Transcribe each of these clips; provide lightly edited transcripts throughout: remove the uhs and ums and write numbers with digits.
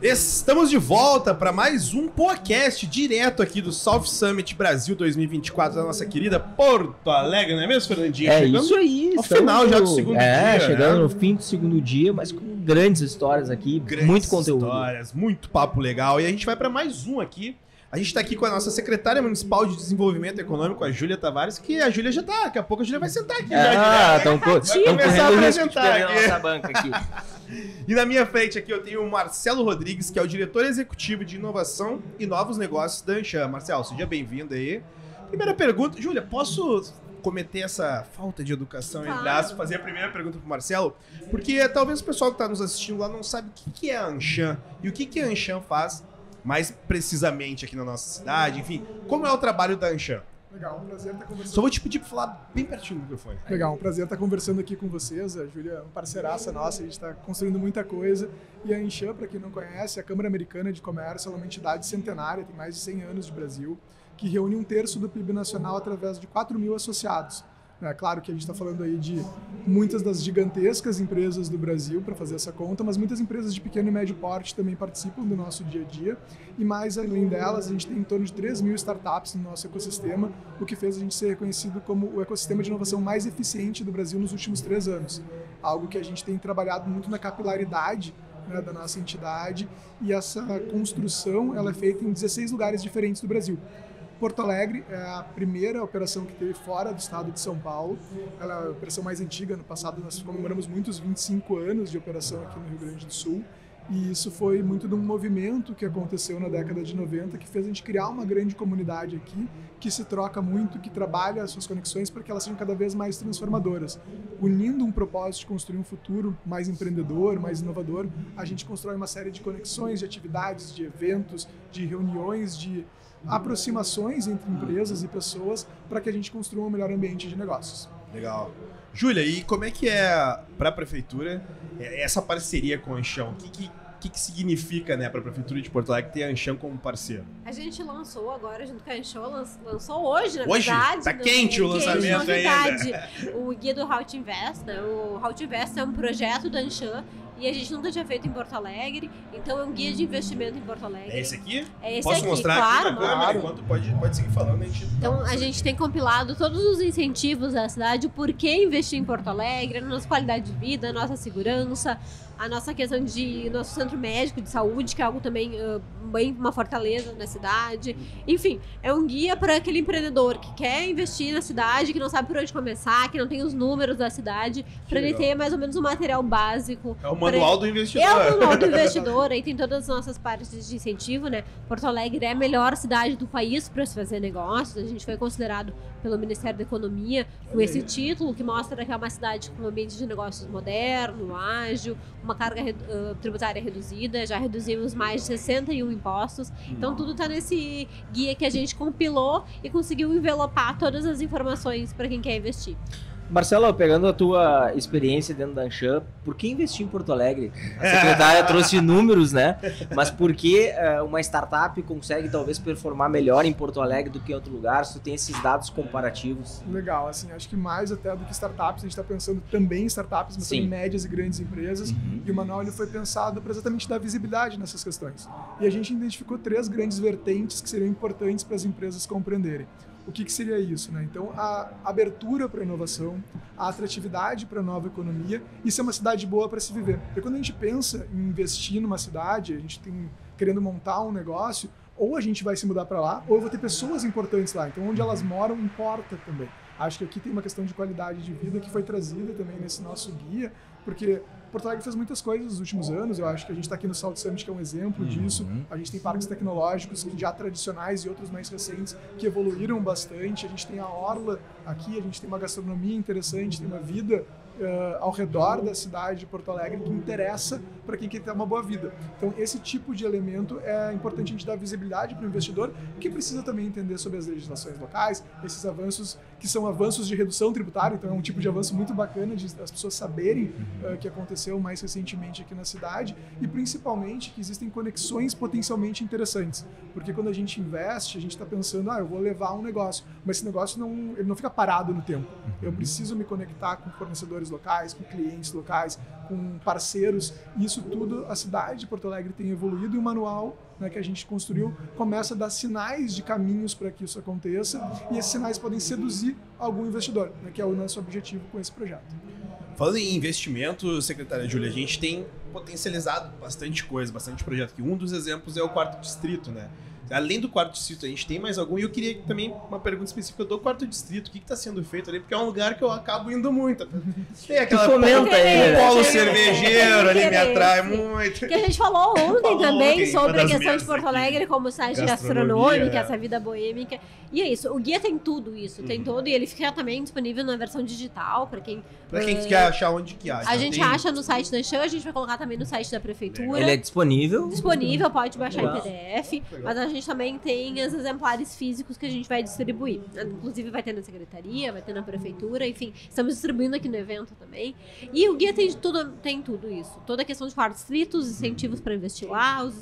Estamos de volta para mais um podcast direto aqui do South Summit Brasil 2024 da nossa querida Porto Alegre, não é mesmo, Fernandinho? É isso aí. Ao final já do segundo dia. Chegando né? no fim do segundo dia, mas com grandes histórias aqui, muito conteúdo. Histórias, muito papo legal. E a gente vai para mais um aqui. A gente está aqui com a nossa secretária municipal de desenvolvimento econômico, a Júlia Tavares, que a Júlia já tá, daqui a pouco a Júlia vai sentar aqui. Estão começar a apresentar aqui. Nossa banca aqui. E na minha frente aqui eu tenho o Marcelo Rodrigues, que é o diretor executivo de inovação e novos negócios da Anshan. Marcelo, seja bem-vindo aí. Primeira pergunta, Júlia, posso cometer essa falta de educação, entre aspas, fazer a primeira pergunta pro Marcelo? Porque talvez o pessoal que está nos assistindo lá não sabe o que é a Anshan e o que a Anshan faz mais precisamente aqui na nossa cidade, enfim, como é o trabalho da Anshan? Legal, um prazer estar conversando. Só vou te pedir para falar bem pertinho do microfone. Legal, um prazer estar conversando aqui com vocês. A Júlia é uma parceiraça nossa, a gente está construindo muita coisa. E a Anshan, para quem não conhece, é a Câmara Americana de Comércio, ela é uma entidade centenária, tem mais de 100 anos de Brasil, que reúne 1/3 do PIB nacional através de 4 mil associados. É claro que a gente está falando aí de muitas das gigantescas empresas do Brasil para fazer essa conta, mas muitas empresas de pequeno e médio porte também participam do nosso dia a dia. E mais além delas, a gente tem em torno de 3 mil startups no nosso ecossistema, o que fez a gente ser reconhecido como o ecossistema de inovação mais eficiente do Brasil nos últimos 3 anos. Algo que a gente tem trabalhado muito na capilaridade, né, da nossa entidade, e essa construção ela é feita em 16 lugares diferentes do Brasil. Porto Alegre é a primeira operação que teve fora do estado de São Paulo. Ela é a operação mais antiga. No passado nós comemoramos muitos 25 anos de operação aqui no Rio Grande do Sul. E isso foi muito de um movimento que aconteceu na década de 90, que fez a gente criar uma grande comunidade aqui, que se troca muito, que trabalha as suas conexões para que elas sejam cada vez mais transformadoras. Unindo um propósito de construir um futuro mais empreendedor, mais inovador, a gente constrói uma série de conexões, de atividades, de eventos, de reuniões, de aproximações entre empresas e pessoas para que a gente construa um melhor ambiente de negócios. Legal. Júlia, e como é que é para a prefeitura essa parceria com a Anshan? O que significa, né, para a prefeitura de Porto Alegre ter a Anshan como parceiro? A gente lançou agora, junto com a Anshan, lançou hoje, na hoje? Verdade. Tá quente o lançamento ainda. O guia do How to Invest, né? O How to Invest é um projeto da Anshan e a gente nunca tinha feito em Porto Alegre, então é um guia de investimento em Porto Alegre. É esse aqui? É esse Posso aqui, mostrar claro, aqui na câmera? Enquanto pode seguir falando, a gente... Então a gente tem compilado todos os incentivos da cidade, o porquê investir em Porto Alegre, a nossa qualidade de vida, a nossa segurança, a nossa questão de nosso centro médico de saúde, que é algo também bem uma fortaleza na cidade. Enfim, é um guia para aquele empreendedor que quer investir na cidade, que não sabe por onde começar, que não tem os números da cidade, para ele ter mais ou menos um material básico. É o manual do investidor. É o manual do investidor, aí tem todas as nossas partes de incentivo, né? Porto Alegre é a melhor cidade do país para se fazer negócios. A gente foi considerado pelo Ministério da Economia com esse título, que mostra que é uma cidade com um ambiente de negócios moderno, ágil, uma carga tributária reduzida, já reduzimos mais de 61 impostos. Então tudo está nesse guia que a gente compilou e conseguiu envelopar todas as informações para quem quer investir. Marcelo, pegando a tua experiência dentro da Anshan, por que investir em Porto Alegre? A secretária trouxe números, né? Mas por que uma startup consegue talvez performar melhor em Porto Alegre do que em outro lugar, se tu tem esses dados comparativos? Legal, assim, acho que mais até do que startups, a gente está pensando também em startups, mas também em médias e grandes empresas, e o manual ele foi pensado para exatamente dar visibilidade nessas questões. E a gente identificou 3 grandes vertentes que seriam importantes para as empresas compreenderem. O que seria isso, né? Então, a abertura para a inovação, a atratividade para a nova economia e ser uma cidade boa para se viver. Porque quando a gente pensa em investir numa cidade, a gente tem querendo montar um negócio, ou a gente vai se mudar para lá, ou eu vou ter pessoas importantes lá. Então, onde elas moram importa também. Acho que aqui tem uma questão de qualidade de vida que foi trazida também nesse nosso guia, porque Porto Alegre fez muitas coisas nos últimos anos. Eu acho que a gente está aqui no South Summit, que é um exemplo disso. A gente tem parques tecnológicos já tradicionais e outros mais recentes que evoluíram bastante. A gente tem a orla aqui, a gente tem uma gastronomia interessante, tem uma vida ao redor da cidade de Porto Alegre que interessa para quem quer ter uma boa vida. Então, esse tipo de elemento é importante a gente dar visibilidade para o investidor, que precisa também entender sobre as legislações locais, esses avanços que são avanços de redução tributária, então é um tipo de avanço muito bacana de as pessoas saberem que aconteceu mais recentemente aqui na cidade, e principalmente que existem conexões potencialmente interessantes, porque quando a gente investe, a gente está pensando, eu vou levar um negócio, mas esse negócio ele não fica parado no tempo. Eu preciso me conectar com fornecedores locais, com clientes locais, com parceiros, e isso tudo a cidade de Porto Alegre tem evoluído, e o manual, né, que a gente construiu começa a dar sinais de caminhos para que isso aconteça, e esses sinais podem seduzir algum investidor, né, que é o nosso objetivo com esse projeto. Falando em investimento, secretária Júlia, a gente tem potencializado bastante coisa, bastante projeto aqui. Um dos exemplos é o Quarto Distrito, né? Além do Quarto Distrito, a gente tem mais algum? E eu queria também uma pergunta específica do Quarto Distrito. O que está sendo feito ali? Porque é um lugar que eu acabo indo muito. Tem aquela comenta aí, polo cervejeiro ali, me atrai muito. Que a gente falou ontem também sobre a questão de Porto Alegre como cidade gastronômica, essa vida boêmica. E é isso, o guia tem tudo isso, tem todo, e ele fica também disponível na versão digital, para quem quer achar onde que acha. A gente acha no site da Anshan, a gente vai colocar também no site da prefeitura. Ele é disponível? Disponível, pode baixar em PDF, mas a gente também tem os exemplares físicos que a gente vai distribuir. Inclusive vai ter na secretaria, vai ter na prefeitura, enfim, estamos distribuindo aqui no evento também. E o guia tem tudo isso, toda a questão de quarto distrito, os incentivos para investir lá, os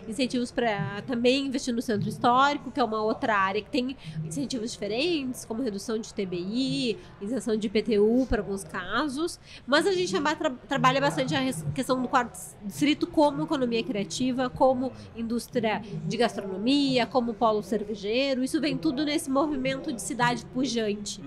incentivos para também investir no centro histórico, que é uma outra área que tem incentivos diferentes, como redução de TBI, isenção de IPTU para alguns casos, mas a gente também trabalha bastante a questão do quarto distrito como economia criativa, como indústria de gastronomia, como polo cervejeiro, isso vem tudo nesse movimento de cidade pujante.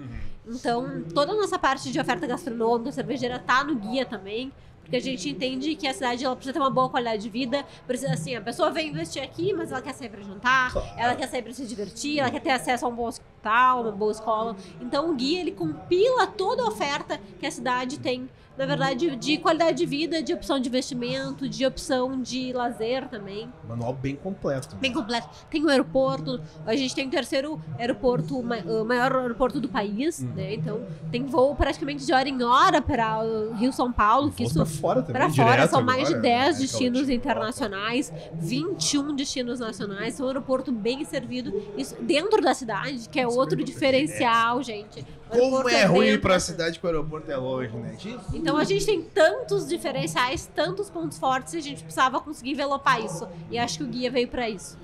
Então, toda a nossa parte de oferta gastronômica, cervejeira, tá no guia também, porque a gente entende que a cidade ela precisa ter uma boa qualidade de vida, precisa assim, a pessoa vem investir aqui, mas ela quer sair para jantar, ela quer sair para se divertir, ela quer ter acesso a um bom hospital, uma boa escola. Então o guia ele compila toda a oferta que a cidade tem, na verdade, de qualidade de vida, de opção de investimento, de opção de lazer também. Manual bem completo. Bem completo. Tem o aeroporto, a gente tem o terceiro aeroporto, o maior aeroporto do país, né? Então tem voo praticamente de hora em hora para o Rio-São Paulo, que isso para fora também, para fora, são agora, mais de 10 destinos caótico. internacionais, 21 destinos nacionais, é um aeroporto bem servido, isso dentro da cidade, que é outro diferencial, gente. Como é ruim para a cidade que o aeroporto é longe, né? Então a gente tem tantos diferenciais, tantos pontos fortes, e a gente precisava conseguir envelopar isso. E acho que o guia veio para isso.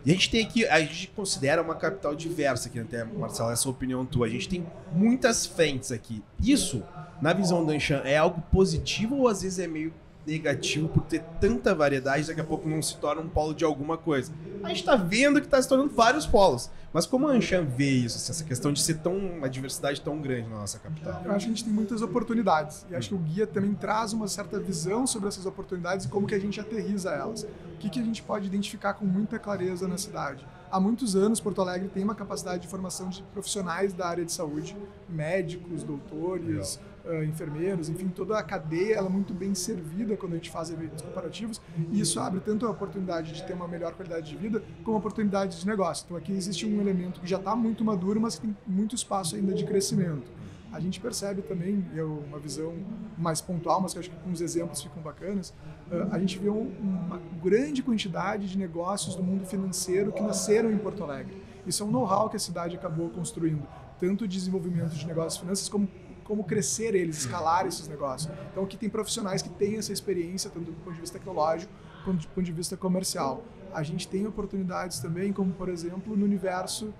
E a gente tem aqui, a gente considera uma capital diversa aqui, até, Marcelo, essa é a opinião tua. A gente tem muitas frentes aqui. Isso, na visão do Anshan, é algo positivo ou às vezes é meio negativo por ter tanta variedade, daqui a pouco não se torna um polo de alguma coisa? A gente tá vendo que tá se tornando vários polos. Mas como a Anshan vê isso, essa questão de ser uma diversidade tão grande na nossa capital? Eu acho que a gente tem muitas oportunidades. E acho que o guia também traz uma certa visão sobre essas oportunidades e como que a gente aterriza elas. O que a gente pode identificar com muita clareza na cidade? Há muitos anos, Porto Alegre tem uma capacidade de formação de profissionais da área de saúde, médicos, doutores, enfermeiros, enfim, toda a cadeia ela é muito bem servida quando a gente faz eventos comparativos, e isso abre tanto a oportunidade de ter uma melhor qualidade de vida, como a oportunidade de negócio. Então aqui existe um elemento que já está muito maduro, mas que tem muito espaço ainda de crescimento. A gente percebe também, uma visão mais pontual, mas que eu acho que com os exemplos ficam bacanas, a gente vê uma grande quantidade de negócios do mundo financeiro que nasceram em Porto Alegre. Isso é um know-how que a cidade acabou construindo, tanto o desenvolvimento de negócios financeiros como crescer eles, escalar esses negócios. Então aqui tem profissionais que têm essa experiência, tanto do ponto de vista tecnológico quanto do ponto de vista comercial. A gente tem oportunidades também, como por exemplo no universo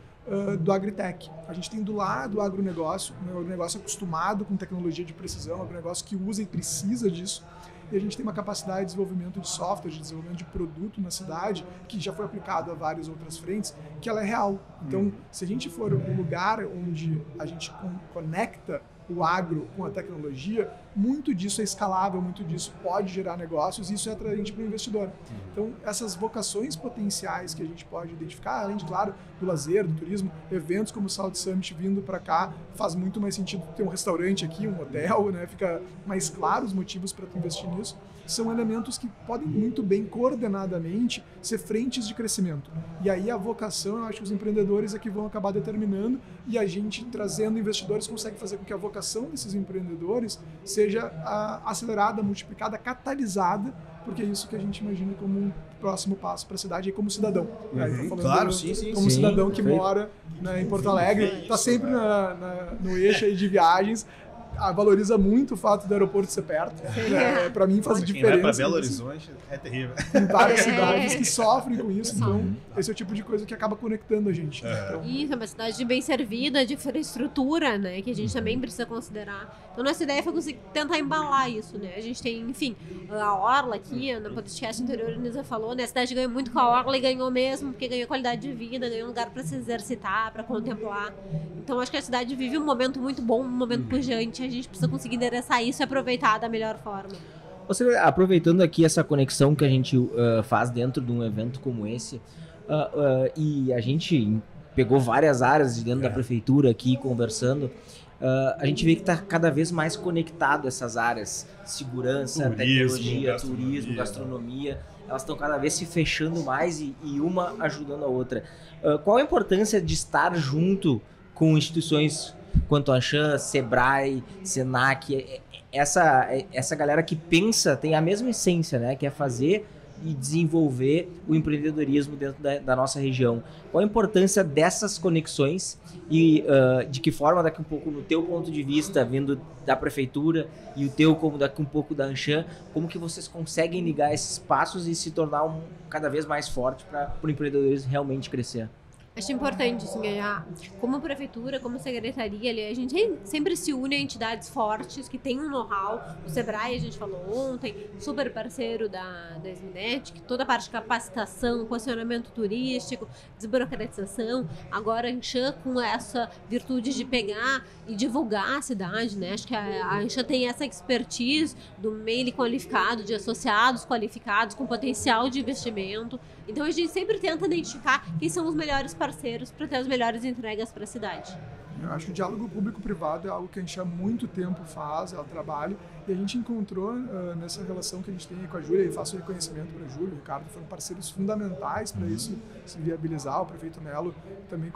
do agritech. A gente tem do lado do agronegócio, um negócio acostumado com tecnologia de precisão, um agronegócio que usa e precisa disso. E a gente tem uma capacidade de desenvolvimento de software, de desenvolvimento de produto na cidade, que já foi aplicado a várias outras frentes, que ela é real. Então, se a gente for um lugar onde a gente conecta o agro com a tecnologia, muito disso é escalável, muito disso pode gerar negócios e isso é atraente para o investidor. Então, essas vocações potenciais que a gente pode identificar, além de, claro, do lazer, do turismo, eventos como o South Summit vindo para cá, faz muito mais sentido ter um restaurante aqui, um hotel, né? Fica mais claro os motivos para tu investir nisso. São elementos que podem muito bem, coordenadamente, ser frentes de crescimento. E aí a vocação, eu acho que os empreendedores é que vão acabar determinando e a gente, trazendo investidores, consegue fazer com que a vocação desses empreendedores seja seja acelerada, multiplicada, catalisada, porque é isso que a gente imagina como um próximo passo para a cidade e como cidadão. Claro, sim. Como cidadão que mora, né, em Porto Alegre, está sempre no eixo aí de viagens, valoriza muito o fato do aeroporto ser perto. Para mim faz diferença. Quem vai para Belo Horizonte é terrível. Tem várias cidades que sofrem com isso, então esse é o tipo de coisa que acaba conectando a gente. Então, isso, é uma cidade bem servida, de infraestrutura, né, que a gente também precisa considerar. Então nossa ideia foi conseguir tentar embalar isso, né. A gente tem, enfim, a Orla aqui, no podcast anterior, a Nisa falou, né, a cidade ganhou muito com a Orla e ganhou mesmo, porque ganhou qualidade de vida, ganhou um lugar para se exercitar, para contemplar. Então acho que a cidade vive um momento muito bom, um momento pujante, a gente precisa conseguir endereçar isso e aproveitar da melhor forma. Você, aproveitando aqui essa conexão que a gente faz dentro de um evento como esse, e a gente pegou várias áreas de dentro da prefeitura aqui conversando, a gente vê que está cada vez mais conectado essas áreas, segurança, tecnologia, turismo, gastronomia, elas estão cada vez se fechando mais e uma ajudando a outra. Qual a importância de estar junto com instituições quanto a Anshan, Sebrae, Senac, essa galera que pensa, tem a mesma essência, né? Que é fazer e desenvolver o empreendedorismo dentro da nossa região. Qual a importância dessas conexões e de que forma, daqui um pouco, no teu ponto de vista, vindo da prefeitura e o teu como daqui um pouco da Anshan, como que vocês conseguem ligar esses passos e se tornar cada vez mais forte para o empreendedorismo realmente crescer? Acho importante, assim, como prefeitura, como secretaria, a gente sempre se une a entidades fortes que têm um know-how. O Sebrae, a gente falou ontem, super parceiro da Sminet, que toda a parte de capacitação, posicionamento turístico, desburocratização. Agora a Anshan com essa virtude de pegar e divulgar a cidade, né? Acho que a Anshan tem essa expertise do meio qualificado, de associados qualificados com potencial de investimento. Então a gente sempre tenta identificar quem são os melhores parceiros para ter as melhores entregas para a cidade. Eu acho que o diálogo público-privado é algo que a gente há muito tempo faz, ela trabalha, e a gente encontrou nessa relação que a gente tem com a Júlia, e faço reconhecimento para a Júlia e o Ricardo, foram parceiros fundamentais para isso se viabilizar. O prefeito Melo também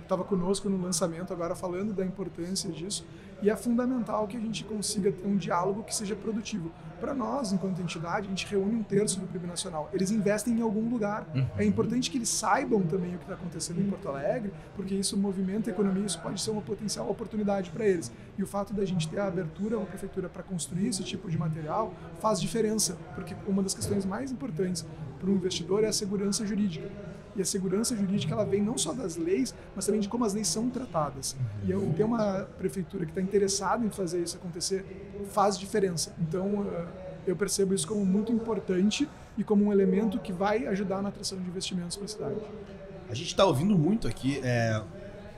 estava conosco no lançamento, agora falando da importância disso, e é fundamental que a gente consiga ter um diálogo que seja produtivo. Para nós, enquanto entidade, a gente reúne 1/3 do PIB nacional. Eles investem em algum lugar. É importante que eles saibam também o que está acontecendo em Porto Alegre, porque isso movimenta a economia, isso pode ser uma potencial oportunidade para eles. E o fato da gente ter a abertura à prefeitura para construir esse tipo de material faz diferença, porque uma das questões mais importantes para o investidor é a segurança jurídica. E a segurança jurídica, ela vem não só das leis, mas também de como as leis são tratadas. E ter uma prefeitura que está interessada em fazer isso acontecer faz diferença. Então, eu percebo isso como muito importante e como um elemento que vai ajudar na atração de investimentos para a cidade. A gente está ouvindo muito aqui,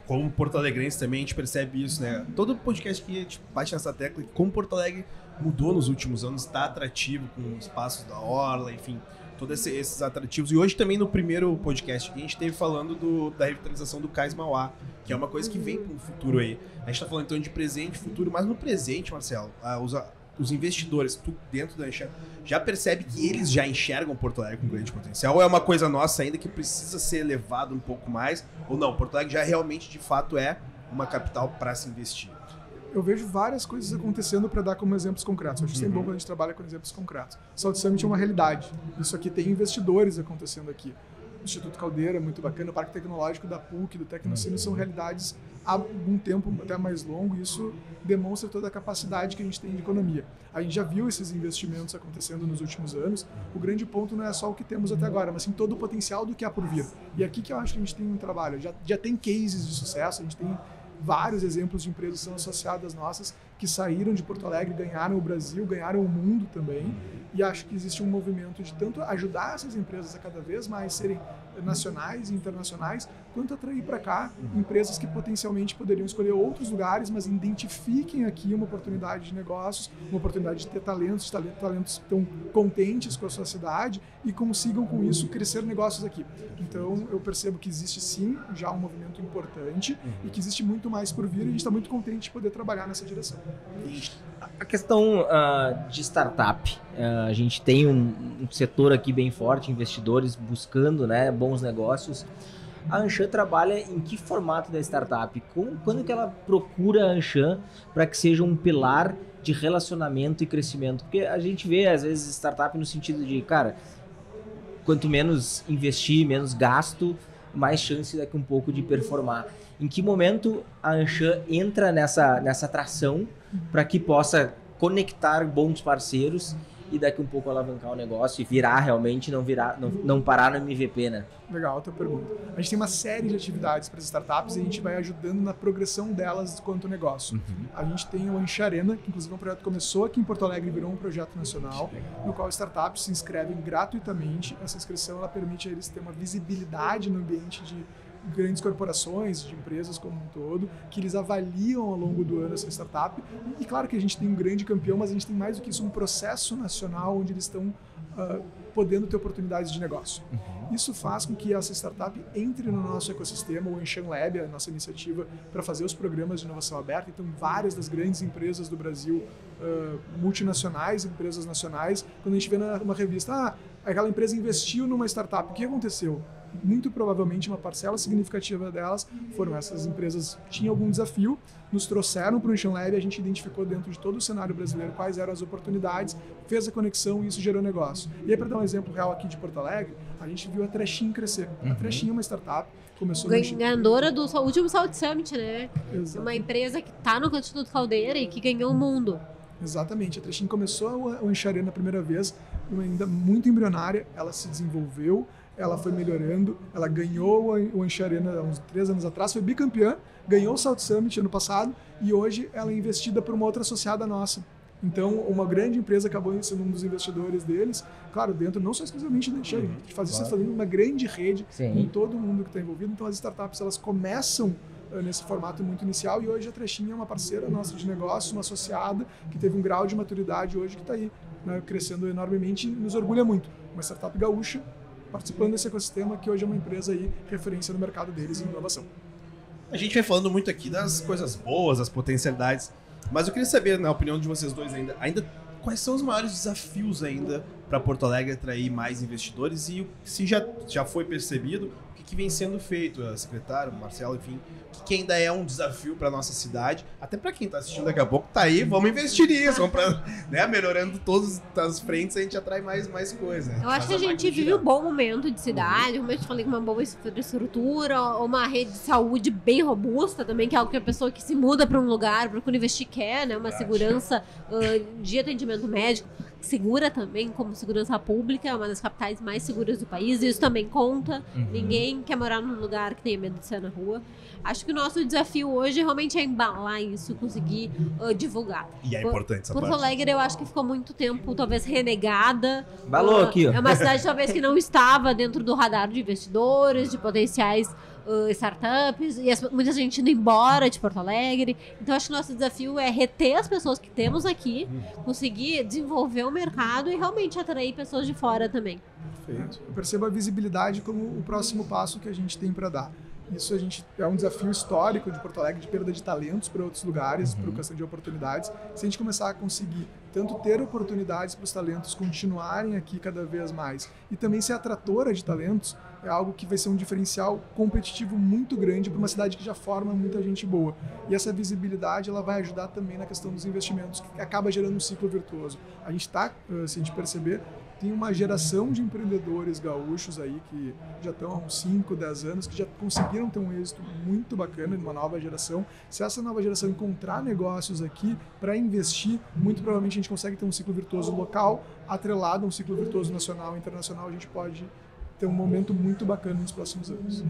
como Porto Alegrense também, a gente percebe isso, né? Todo podcast que a gente bate nessa tecla, que como Porto Alegre mudou nos últimos anos, está atrativo com espaços da Orla, enfim, todos esses atrativos. E hoje também no primeiro podcast que a gente esteve falando da revitalização do Cais Mauá, que é uma coisa que vem com o futuro aí. A gente está falando então de presente e futuro, mas no presente, Marcelo, os investidores, tu dentro da Anshan, já percebe que eles já enxergam Porto Alegre com grande potencial? Ou é uma coisa nossa ainda que precisa ser elevada um pouco mais? Ou não, Porto Alegre já realmente, de fato, é uma capital para se investir? Eu vejo várias coisas acontecendo para dar como exemplos concretos. Eu acho sempre bom quando a gente trabalha com exemplos concretos. O South Summit é uma realidade. Isso aqui tem investidores acontecendo aqui. O Instituto Caldeira, muito bacana. O Parque Tecnológico da PUC, do Tecnocínio, são realidades há um tempo até mais longo, e isso demonstra toda a capacidade que a gente tem de economia. A gente já viu esses investimentos acontecendo nos últimos anos. O grande ponto não é só o que temos até agora, mas sim todo o potencial do que há por vir. E aqui que eu acho que a gente tem um trabalho. Já tem cases de sucesso, a gente tem vários exemplos de empresas que são associadas nossas que saíram de Porto Alegre, ganharam o Brasil, ganharam o mundo também, e acho que existe um movimento de tanto ajudar essas empresas a cada vez mais serem nacionais e internacionais, quanto atrair para cá empresas que potencialmente poderiam escolher outros lugares, mas identifiquem aqui uma oportunidade de negócios, uma oportunidade de ter talentos que estão contentes com a sua cidade e consigam com isso crescer negócios aqui. Então eu percebo que existe sim já um movimento importante e que existe muito mais por vir, e a gente está muito contente de poder trabalhar nessa direção. A questão de startup, a gente tem um setor aqui bem forte, investidores buscando, né, bons negócios. A Anshan trabalha em que formato da startup? Quando que ela procura a Anshan para que seja um pilar de relacionamento e crescimento. Porque a gente vê, às vezes, startup no sentido de, cara, quanto menos investir, menos gasto, mais chance daqui um pouco de performar. Em que momento a Anshan entra nessa tração para que possa conectar bons parceiros e daqui um pouco alavancar o negócio e virar realmente, não parar no MVP, né? Legal, outra pergunta. A gente tem uma série de atividades para as startups e a gente vai ajudando na progressão delas quanto negócio. A gente tem o Anshan Arena, que inclusive é um projeto que começou aqui em Porto Alegre e virou um projeto nacional, no qual startups se inscrevem gratuitamente. Essa inscrição ela permite a eles ter uma visibilidade no ambiente de grandes corporações, de empresas como um todo, que eles avaliam ao longo do ano essa startup. E claro que a gente tem um grande campeão, mas a gente tem mais do que isso, um processo nacional onde eles estão podendo ter oportunidades de negócio. Isso faz com que essa startup entre no nosso ecossistema, o Anshan Lab, a nossa iniciativa para fazer os programas de inovação aberta. Então, várias das grandes empresas do Brasil, multinacionais, empresas nacionais, quando a gente vê numa revista, aquela empresa investiu numa startup, o que aconteceu? Muito provavelmente uma parcela significativa delas foram essas empresas que tinham algum desafio, nos trouxeram para o Anshan Lab, a gente identificou dentro de todo o cenário brasileiro quais eram as oportunidades, fez a conexão e isso gerou negócio. E aí, para dar um exemplo real aqui de Porto Alegre, a gente viu a Trechin crescer. A Trechin é uma startup, começou ganhadora do último South Summit, né? Exato. Uma empresa que está no Instituto Caldeira e que ganhou o mundo. Exatamente, a Trechin começou o Anshan Arena a primeira vez, ainda muito embrionária, ela se desenvolveu, ela foi melhorando, ela ganhou o Anshan Arena há uns 3 anos atrás, foi bicampeã, ganhou o South Summit ano passado e hoje ela é investida por uma outra associada nossa. Então, uma grande empresa acabou sendo um dos investidores deles, claro, dentro não só exclusivamente da Anshan, a gente faz isso fazendo uma grande rede com todo mundo que está envolvido, então as startups elas começam nesse formato muito inicial e hoje a Trechin é uma parceira nossa de negócio, uma associada que teve um grau de maturidade hoje que está aí, né, crescendo enormemente e nos orgulha muito. Uma startup gaúcha participando desse ecossistema que hoje é uma empresa aí referência no mercado deles em inovação. A gente vai falando muito aqui das coisas boas, das potencialidades, mas eu queria saber, na opinião de vocês dois ainda quais são os maiores desafios ainda para Porto Alegre atrair mais investidores e se já foi percebido o que vem sendo feito, a secretária, o Marcelo, enfim, o que ainda é um desafio para nossa cidade, até para quem está assistindo daqui a pouco, tá aí, vamos investir nisso, vamos pra, né, melhorando todas as frentes, a gente atrai mais coisa. Eu acho que a gente vive um bom momento de cidade, como eu te falei, com uma boa infraestrutura, uma rede de saúde bem robusta também, que é algo que a pessoa que se muda para um lugar, procura investir quer, né, uma segurança de atendimento médico, segura também, como segurança pública, é uma das capitais mais seguras do país, e isso também conta. Ninguém quer morar num lugar que tenha medo de sair na rua. Acho que o nosso desafio hoje realmente é embalar isso, conseguir divulgar. E é importante essa Porto Alegre, eu acho que ficou muito tempo, talvez, renegada. Balou aqui, ó. É uma cidade, talvez, que não estava dentro do radar de investidores, de potenciais startups, e muita gente indo embora de Porto Alegre. Então, acho que o nosso desafio é reter as pessoas que temos aqui, conseguir desenvolver o mercado e realmente atrair pessoas de fora também. Perfeito. Eu percebo a visibilidade como o próximo passo que a gente tem para dar. Isso é um desafio histórico de Porto Alegre, de perda de talentos para outros lugares, por questão de oportunidades. Se a gente começar a conseguir tanto ter oportunidades para os talentos continuarem aqui cada vez mais e também ser atratora de talentos, é algo que vai ser um diferencial competitivo muito grande para uma cidade que já forma muita gente boa. E essa visibilidade ela vai ajudar também na questão dos investimentos, que acaba gerando um ciclo virtuoso. A gente está, se a gente perceber, tem uma geração de empreendedores gaúchos aí que já estão há uns 5, 10 anos, que já conseguiram ter um êxito muito bacana numa nova geração. Se essa nova geração encontrar negócios aqui para investir, muito provavelmente a gente consegue ter um ciclo virtuoso local, atrelado a um ciclo virtuoso nacional e internacional, a gente pode ter um momento muito bacana nos próximos anos.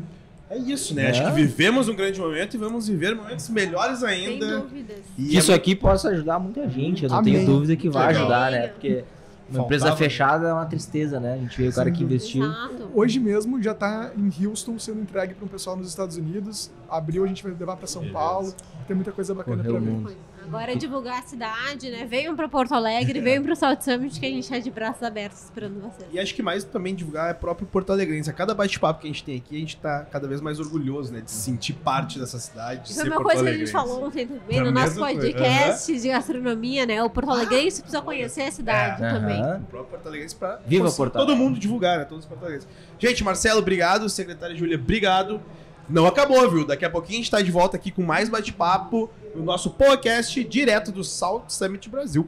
É isso, né? Acho que vivemos um grande momento e vamos viver momentos melhores ainda. Sem dúvidas. E isso aqui possa ajar muita gente, eu não tenho dúvida que vai ajudar, né? Porque uma empresa fechada é uma tristeza, né? A gente vê o cara que investiu. Exato. Hoje mesmo já está em Houston sendo entregue para um pessoal nos Estados Unidos. Abril a gente vai levar para São Paulo. Tem muita coisa bacana para ver. Agora é divulgar a cidade, né? Venham para Porto Alegre, venham para o South Summit, que a gente está de braços abertos esperando vocês. E acho que mais também divulgar é próprio Porto Alegrense. A cada bate-papo que a gente tem aqui, a gente está cada vez mais orgulhoso, né? De se sentir parte dessa cidade, de Foi ser uma coisa que a gente falou ontem também no nosso podcast de gastronomia, né? O Porto Alegrense precisa conhecer a cidade também. O próprio Porto Alegrense para Viva Porto Alegre. Todo mundo divulgar, né? Todos os portugueses. Gente, Marcelo, obrigado. Secretária Júlia, obrigado. não acabou, viu? Daqui a pouquinho a gente tá de volta aqui com mais bate-papo no nosso podcast direto do Salt Summit Brasil.